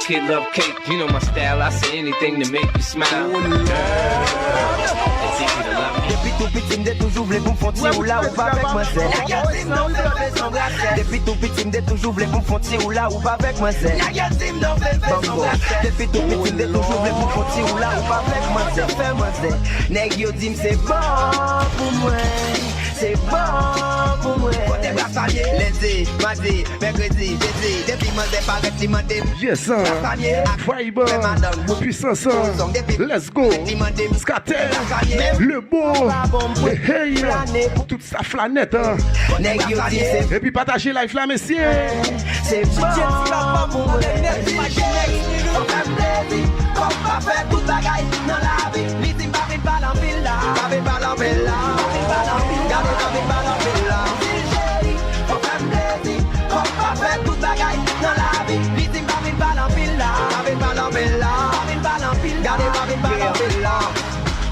Kid love cake, you know my style. I say anything to make you smile. It's easy to love me. Depuis tout petit, m'dé toujours v'lait pour m'fontir ou là ou pas avec moi c'est. Depuis tout petit, m'dé toujours v'lait pour m'fontir ou là ou pas avec moi c'est. Depuis tout petit, m'dé toujours v'lait pour m'fontir ou là ou pas avec moi c'est. Fais moi c'est. Nèg yo dit c'est bon pour moi. C'est bon pour moi. Lundi, mardi, mercredi, jeudi. Depuis moi j'ai pas reprimandé. Yes, hein. Fiber, puissance, let's go. Scatter, le beau, le hey, toute sa flanette, hein. Et puis partagez live là, messieurs. C'est bon pour moi. On fait plaisir, on va faire toute bagaille dans la vie. balle en pile là. Babine balle en pile là. Babine balle en pile. Gardez babine balle en pile là. Chérie, faut faire plaisir. Faut pas faire toute bagaille dans la vie. Victime babine balle en pile là. Babine balle en pile là. Babine balle en pile. Gardez babine balle en pile là.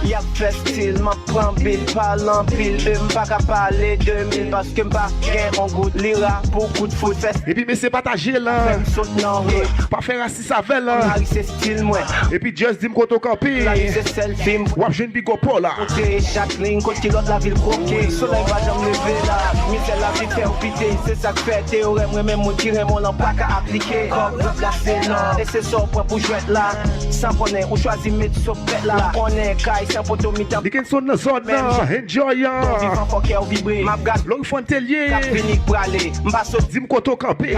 Y'a fait style, m'a prend pile, parle en pile. M'pas qu'à parler 2000 parce que m'pas gain on goûte l'ira. Beaucoup de foot fest. Et puis mais c'est partagé là. Même saute non, pas faire assis sa velle là. Marie c'est style moi. Et puis just dim koto campé. La c'est selfie. Wap jeune big up là. Côté Jacqueline, côté l'autre la ville croquée. Soleil va jamais lever là. Michel la vie fait pité. C'est ça que fait théorème. Moi même mon tirer mon lampe pas qu'à appliquer. Comme le placer là. Et c'est ça pour jouer là. Sans poney ou choisir mettre sur bête là. On est caille. Di gen son nan zon nan, enjoy ya. Long Fontelier, Dim Koto Campé.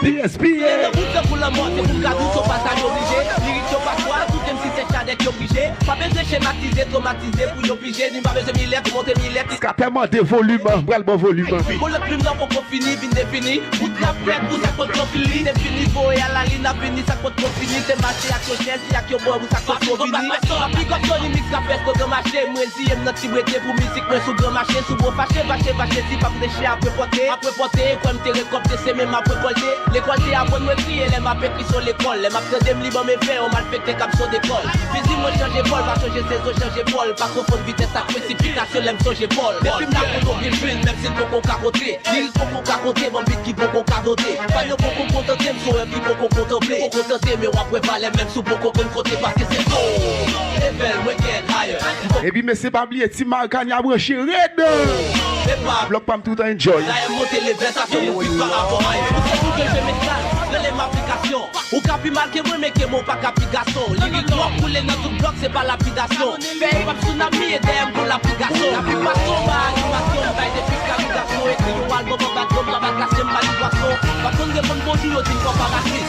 PSP Scapement de volume, bral bon volume. Pour le crime, non, pour finir, vin défini. Bout la prête, vous ça compte confini. N'est fini, vous et à la ligne, à venir, ça compte confini. T'es marché à cocher, si à qui au bois, vous ça compte confini. Applique Sony Mix, café, ce grand marché. Moi, si, j'aime notre tibrete pour musique, moi, sous grand marché. Sous beau fâché, si pas déchet, après porter, comme t'es récolté, c'est même après colter. L'école, t'es à bonne me crier, les maps écrits sur l'école. Les maps de me libre, mes faits, on mal fait, t'es cap sur d'école. Physique, moi, changer Paul, va changer ses eaux, changer Paul. Pas confondre vitesse à précipitation, l'aime changer Paul. Depuis là, on oublie le film, même si le bon caroté. L'île bon caroté, mon bit qui bon caroté. Pas de bon contenter, me sur un qui bon contempler. Bon contenter, mais on après parler même sous bon côté parce que c'est beau. Level, we get higher. Et puis, mais c'est pas oublié, Tim Marcani a branché Red. Bloc pas tout enjoy. Là, il monte les versations, mon but par rapport à eux. C'est tout que je message dans les applications. Ou capi marqué, moi, mais que mon pas capication. Lyrique noir coulé dans tout bloc, c'est pas lapidation. Fait pas tsunami et d'aime pour l'application. L'application, ma animation, bail de fiscalisation. Écrit ou album, en bas comme la vacation, ma livration. Par contre, des bonnes bonjour, yo, t'es pas raciste.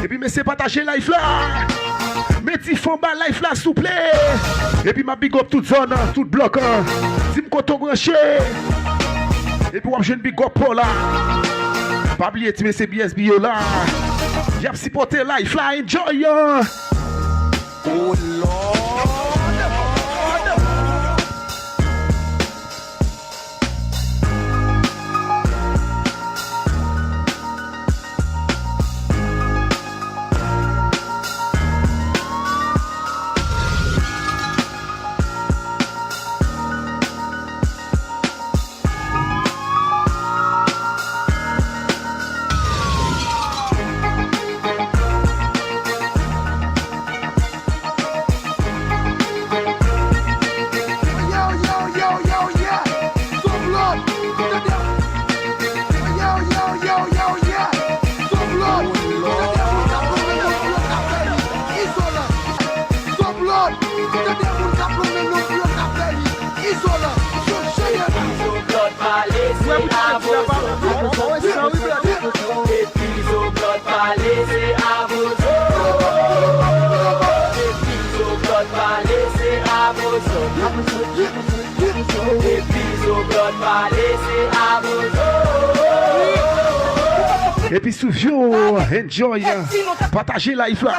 Et puis, mais c'est partager life là. Mettez fond bas life là, s'il vous plaît. Et puis, ma big up toute zone, tout bloc. Dim Koto branché. Et puis, je ne big up pas là. Pas oublier, tu mets ces BSB là. J'ai supporté life là, enjoy. Oh Lord. Et puis Souvio, enjoy, partagez live là.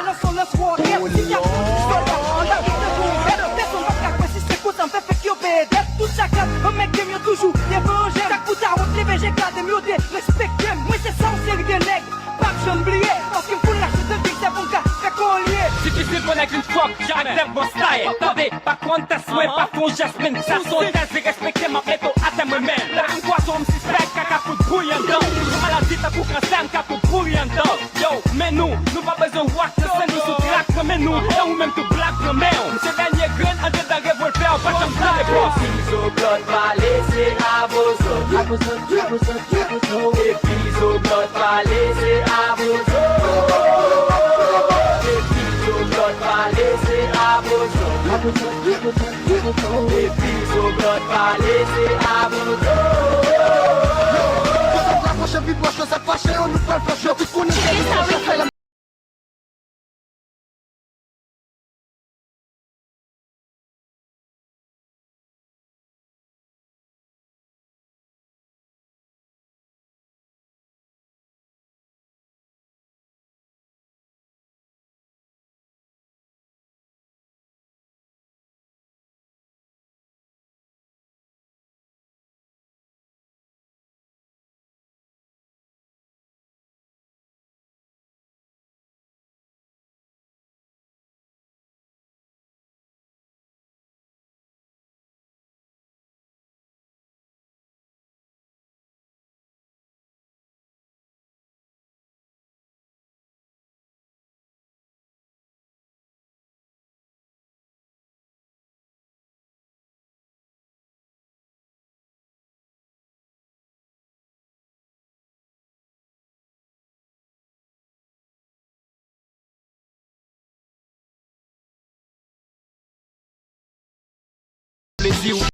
Difficile pour être une fuck, j'arrête mon style. Attendez, par contre, t'as souhait, par contre, Jasmine. Ça sonne, t'as respecté ma plateau à ta moi-même. T'as une poisson, me suspect, caca pour brouiller en dedans. Je maladie, t'as pour cancer, caca pour brouiller en dedans. Yo, mais nous pas besoin de voir que c'est nous sous track, mais nous, et ou même tout black, mais c'est dernier grain, en dedans, revolver, pas comme ça, les boss. Piso blood va laisser à vos autres. Et piso blood va laisser à vos autres. Et piso blood va laisser à vos autres. Et piso blood va laisser à vos autres. La prochaine vie, moi je sais pas, on nous fait le flash, tout pour nous. Plaisir.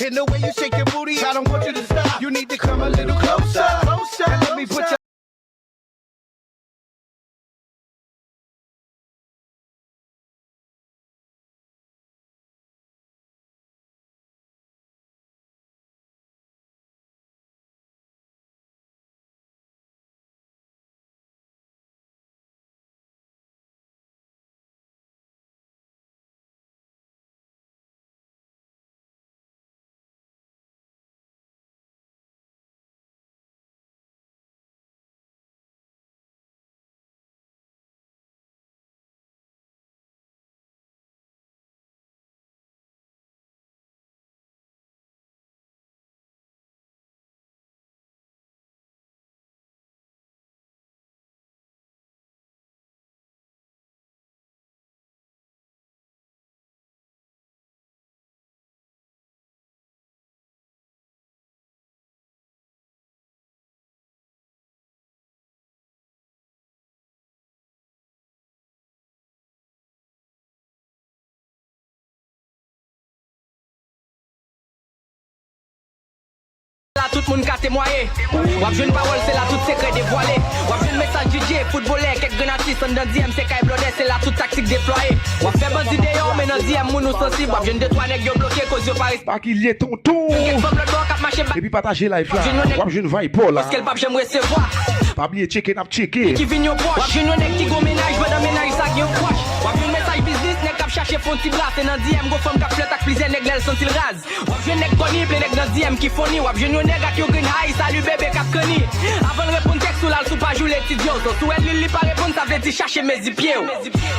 And the way you shake your booty, I don't want you to stop. You need to come a little closer, closer. And let me put your tout moun ka témoigner. Wap jeune parole, c'est là tout secret dévoilé. Wap jeune message DJ, footballeur, quelques granatistes, en dans DM, c'est Kai Blondet, c'est là toute tactique déployée. Wap fait bandit d'ailleurs, mais dans DM, moun ou sensible. Wap jeune 2-3 nèg yo bloqué, cause yo pas Pas qu'il y ait tonton. Et puis partager live là. Wap jeune vibe pour là. Parce qu'elle pas j'aime recevoir. Pas oublier checker, n'a checker. Qui vient au poche. Wap jeune nèg qui go ménage, va dans ménage, ça qui en proche. Wap jeune message business, nèg k'ap chercher font ti bras, c'est dans DM, go femme k'ap flette ak plusieurs nèg lèl sentil raz. Wap jeune nèg connu, plein nèg dans DM qui fourni. Wap jeune nèg ak yo green high, salut bébé k'ap koni. Avant de répondre texte sous la sous pas jouer les petits dios. Sous elle li pas répondre, ça veut dire chercher mes pieds.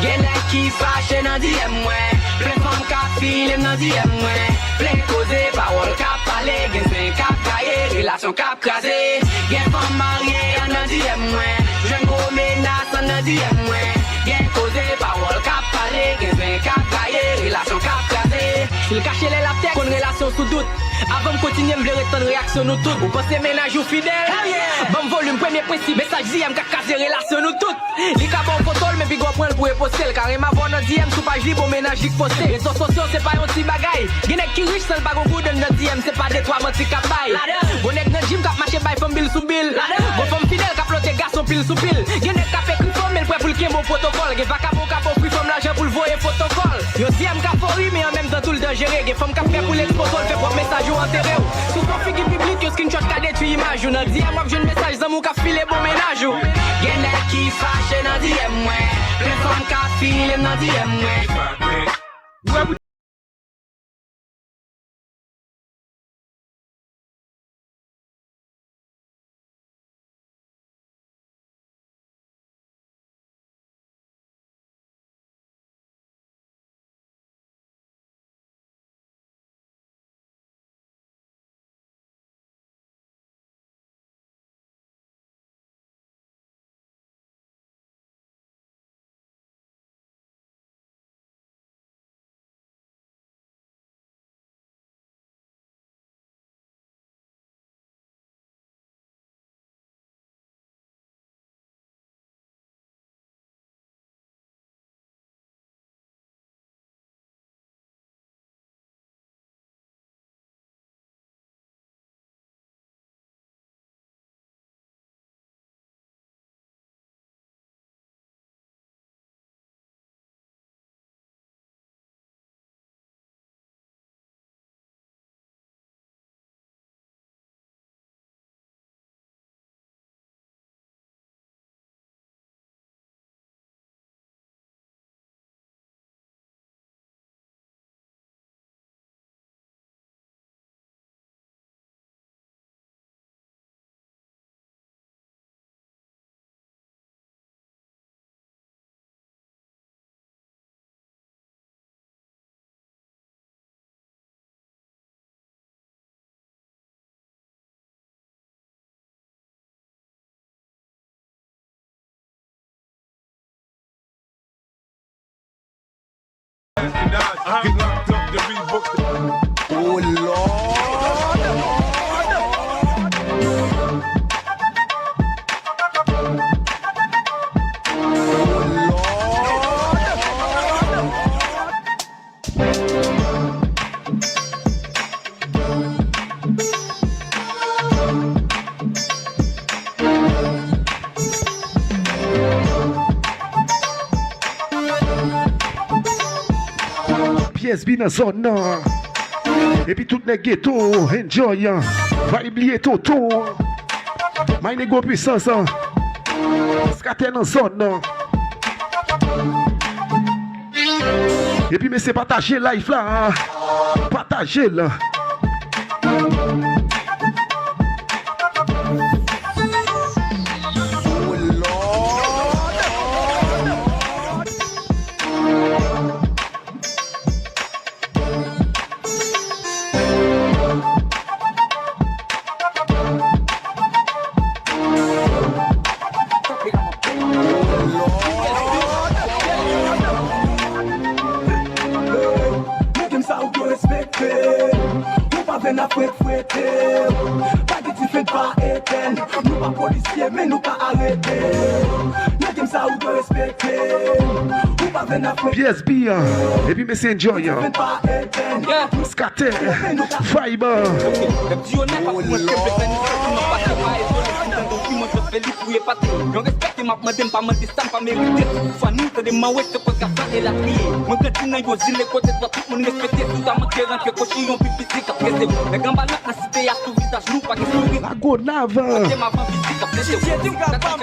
Gen nèg qui fâche dans DM ouais. Plein femme k'ap file dans DM ouais. Plein causer, parole k'ap parler, gen sen k'ap cailler, relation k'ap craser. Gen femme mariée dans DM ouais. Jeune gros menace dans DM ouais. Gen causer, parole k'ap parler, gen sen k'ap cailler, relation k'ap craser. Il cache les la tête, une relation sous doute. Avant de continuer, me verrai ton réaction nous toutes. Vous pensez ménage ou fidèle? Bon volume, premier principe, message DM, qu'a cassé relation nous toutes. Les cas bon photo, mais puis go prendre pour poster. Car il m'a bon dans DM, sous page libre, ménage qui poster. Les réseaux sociaux, c'est pas un petit bagaille. Y'en a qui riche, seul pas goût dans notre DM, c'est pas des trois mentis qui baille. Bon nèg dans gym, cap marché by femme bill sous bill. Bon femme fidèle, cap ploté garçon pile sous pile. Y'en a qui fait conforme, mais prêt pour le bon protocole. Y'en a qui pour plus femme l'argent pour le voyer protocole. Yo DM qui for mais en même temps tout le danger. Y'en femme qui fait pour l'exposer, fait pour message ou enterré. Sous ton figure public, yo screenshot ka détruit image. Ou nan DM, wap jeune message, zamou ka file bon ménage. Gen nèg qui fâche nan DM, ouais. Plein femme ka file nan DM, ouais. Oh Lord. PSB dans zone non. Et puis tout le ghetto, enjoy, va oublier Toto. My nego puissance, scatter dans zone non. Et puis mais c'est partager life là, partager là. PSB, et puis mais c'est enjoy, scatter, vibe. Yon respekte map madem pa mante stan pa merite. Fanou te de ma wek te kwa ka e la triye. Mwen kati nan yo zile kote dwa tout moun respekte. Tout a manke rentre koshi yon pi fizik a prese. Le gamba lak nan site ya sou visaj nou pa ge souri. La Gonave. Tem avan fizik a prese. Kati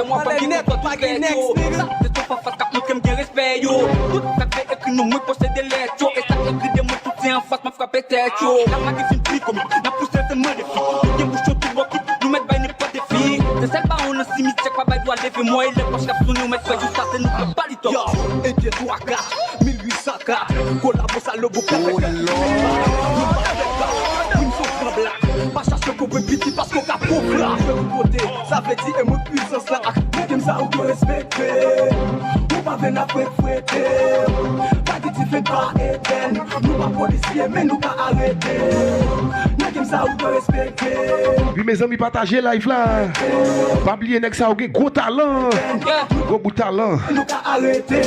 mwen pa gine kwa tout kret yo. Sa se to fa fat kap nou kem gen respect yo. Tout sa kre ekri nou mwen posede let yo. E sa ekri de mwen tout se en fat ma frape tet yo. La ma di fin pri komi, na pousse te mwen defi. Gen boucho tout bokit, nou met bay ne pa defi. Se sel ba on an cimetière pa bay doit lever moi et les poches cap sonner ou mettre fait juste ça c'est nous pas pas top. Yo, et 3 4 1804 collabo ça le bouc avec pas chercher pour petit parce qu'on a pour là côté ça veut dire et moi puissance là comme ça on peut respecter on pas venir après fouetter pas que tu fais pas éteindre nous pas policiers mais nous pas arrêter comme ça on peut respecter. Oui mes amis partagez live là. Pas oublier nek ça a gros talent. Gros bout talent. Nous pas arrêter.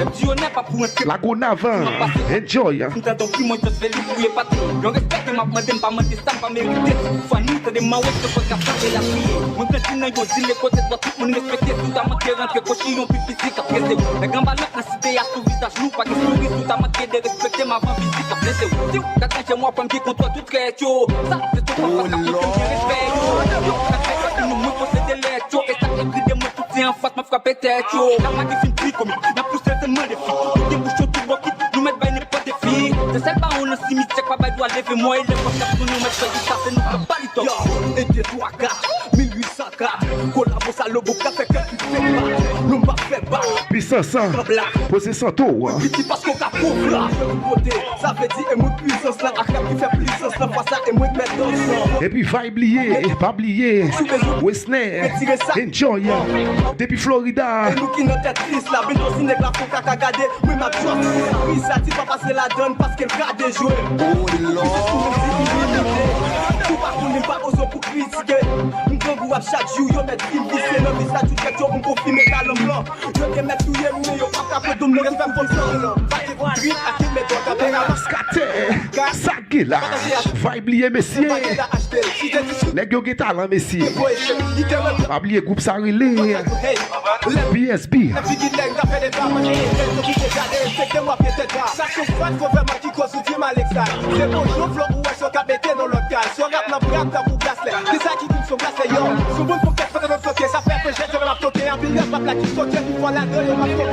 Le petit honnête pas pour un La Gonave. Enjoy. Donc puis moi je fais lui pas. Yon respecte ma madame pas mentir ça pas mériter. Fanou te de ma wek te kwa ka e la triye. Mwen kati nan yo zile kote dwa tout moun respekte. Tout a manke rentre koshi yon pi fizik a prese. Le gamba lak nan site ya sou visaj nou pa ge souri. Tout a manke de respecte ma van fizik a prese. Si ou katan chez moi pam ki contre tout tret yo. Ça c'est tout pas kap nou kem gen respect yo. Yo katan nou mwen posede let yo. E sa ekri de mwen tout se en fat ma frape tet yo. La ma di fin pri komi, na pousse te mwen defi. Gen boucho tout bokit, nou met bay ne pa defi. Se sel ba on an cimetière pa bay doit lever moi et les poches cap sonner ou mettre fait juste ça c'est nous pas pas top. Yo, et 3 4 1804 collabo ça le bouc avec que tu fais pas nous pas fait pas Puissance. Possession tout. petit parce qu'on a pour là côté ça veut dire et moi puissance là qui fait puissance là face à et moi mettre dans sang. Et puis va oublier, pas oublier. Westner. Enjoy. Depuis Florida. Et nous qui notre tête triste là bientôt si nèg la faut qu'à regarder oui ma joie oui ça tu pas passer la donne parce qu'elle garde jouer. Oh lord. Tout pas qu'on pas aux pour critiquer. On peut voir chaque jour yo mettre film vissé dans visage tout quelque chose pour filmer talent blanc. Yo que mettre tout mais yo pas capable de me respect pour ça. Pas de green à qui mettre ta caméra. Scatter. Sagila. Va oublier messieurs. Les gars qui talent messieurs. Pas oublier groupe ça relais. PSB. C'est bon, je flotte où est-ce qu'on a bêté dans le cas. Si on regarde la brave, t'as vous glace. C'est ça qui dit son glace, yo. Sous bon pour qu'elle fasse notre floquer. Ça fait que j'ai la floquer. Un billet, pas plaquer, sauter, une fois la deux, on va floquer.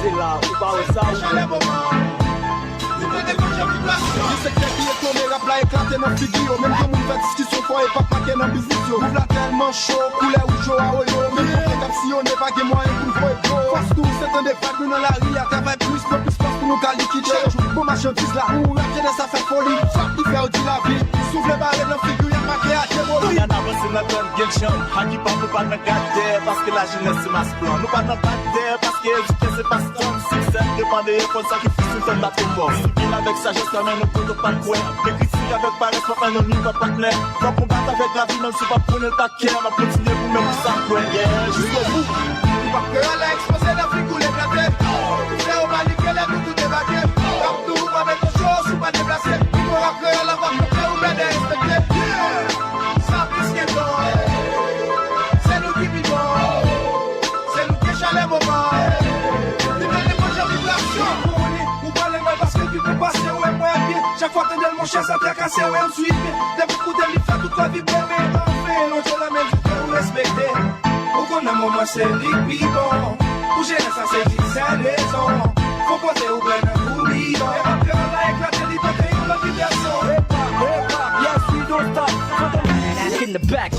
c'est là, ou pas ça, ou Yo se kre ki e tome rap la eklate nan figyo. Mem kon moun fè diskisyon fò e pa pake nan biznis yo. Mouv la telman chou, koule ou chou a oyo. Mem kon fè kap si yo ne pa gen mwayen pou n'vou e bro. Fos tou, se ten de fad nou nan la ri. A travay plus, pou plus fos pou nou ka likide. Bon machandise la, ou rap jede sa fè foli. Fak di fè ou di la vi. Souvle bare nan figyo, y'a pa ke a demoli. Yan avanse nan ton gen chan. Haki pa nou pa nan gade, paske la jeunesse se mas plan. Nou pa nan bate, paske eduke se pas ton. Succès dépend de effort, sacrifice ou ton battre fort. Avec sagesse, quand même, nous ne pas de quoi. Les critiques avec paresse, pas un anonyme, pas partenaire. Faut combattre avec la vie, même si pas prendre le paquet. On va continuer pour même ça, quoi. Jusqu'au bout. Parce que elle a exposé l'Afrique ou les plateaux. C'est au Mali qu'elle a tout débarqué. Comme tout, pas mettre aux choses ou pas déplacer. Il faut rappeler à la vente, ou bien des respecter. Ça plus qu'un temps. C'est nous qui vivons. C'est nous qui échangeons les moments. Tu veux les manger en vibration. Ou pas les mal parce que tu peux passer, ouais, moi, bien. Chaque fois que t'es mon chien, ça t'a cassé, ouais, on suit bien. Des beaucoup de livres, fait toute la vie, mais enfin, non, j'ai la même vie pour respecter. Ou qu'on a un moment, c'est liquidon. Ou j'ai ça, c'est dit, c'est raison. Faut poser ou bien un bouillon. Et après, on a éclaté, les côtés, on a dit personne. Yes, we don't stop. In the back.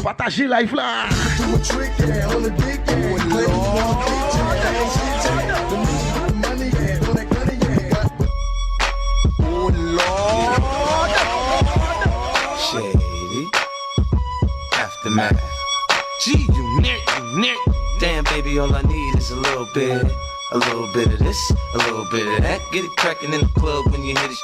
Partagez live là. Shady. Aftermath. Gee, you near. Damn, baby, all I need is a little bit of this, a little bit of that. Get it cracking in the club when you hear this.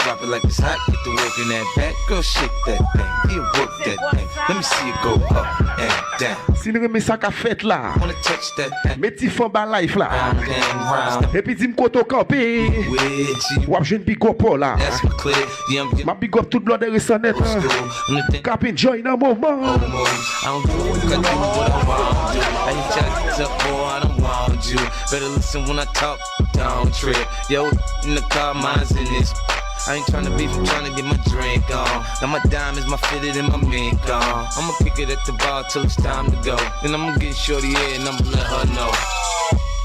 Drop it like it's hot, get the work in that back. Girl, shake that thing, yeah, work that thing. Let me see it go up and down. Si nous remet ça qu'a fait là, Wanna touch that thing, mes petits fonds bas live là. round and round. Et puis dis-moi koto campé. With you, Ou jeune big up là. that's my clear. Yeah, I'm getting Ma big up tout le monde est resonnet. old school. I'm the thing. Capin join un moment. I don't give a fuck, I do what I want to. I ain't trying to up, boy, I don't want you. Better listen when I talk, don't trip. Yo, in the car, mine's in this. I ain't tryna beef, I'm tryna get my drink on. Now my diamonds, my fitted, and my mink on. I'ma kick it at the bar till it's time to go. Then I'ma get shorty here and I'ma let her know.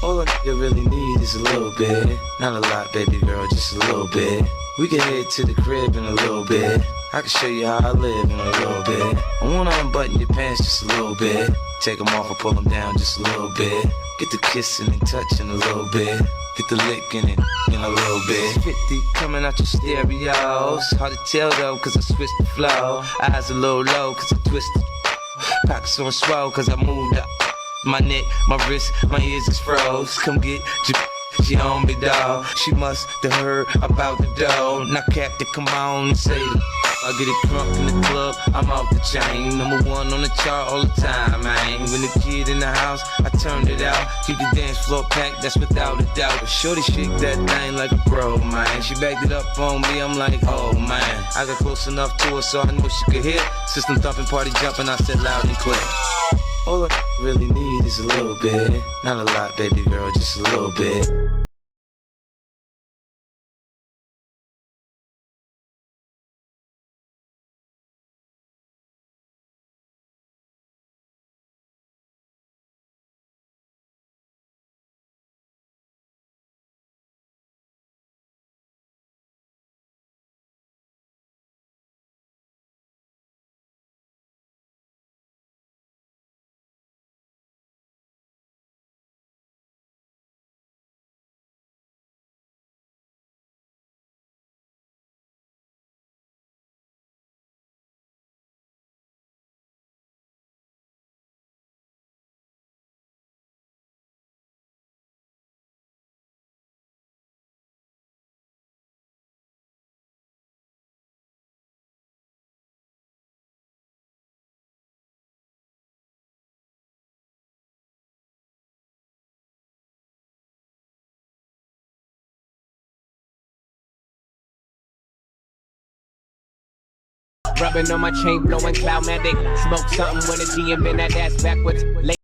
All a nigga really need is a little bit. Not a lot, baby girl, just a little bit. We can head to the crib in a little bit. I can show you how I live in a little bit. I wanna unbutton your pants just a little bit. Take them off or pull them down just a little bit. Get the kissing and touching a little bit. Get the licking it in a little bit. 50 coming out your stereos. Hard to tell though, cause I switched the flow. Eyes a little low, cause I twisted. Pockets on swell, cause I moved up. My neck, my wrist, my ears is froze. Come get your she on me, dawg. She must have heard about the dough. Now, Captain, come on and say it. I get it crunk in the club, I'm off the chain. #1 on the chart all the time, man. When the kid in the house, I turned it out. Keep the dance floor packed, that's without a doubt. But shorty shake that thing like a pro, man. She backed it up on me, I'm like, oh, man. I got close enough to her so I knew she could hear. System thumping, party jumping, I said loud and clear. All I really need is a little bit. Not a lot, baby girl, just a little bit. Rubbing on my chain, blowing Cloudmatic. Smoke something with a G and bend that ass backwards.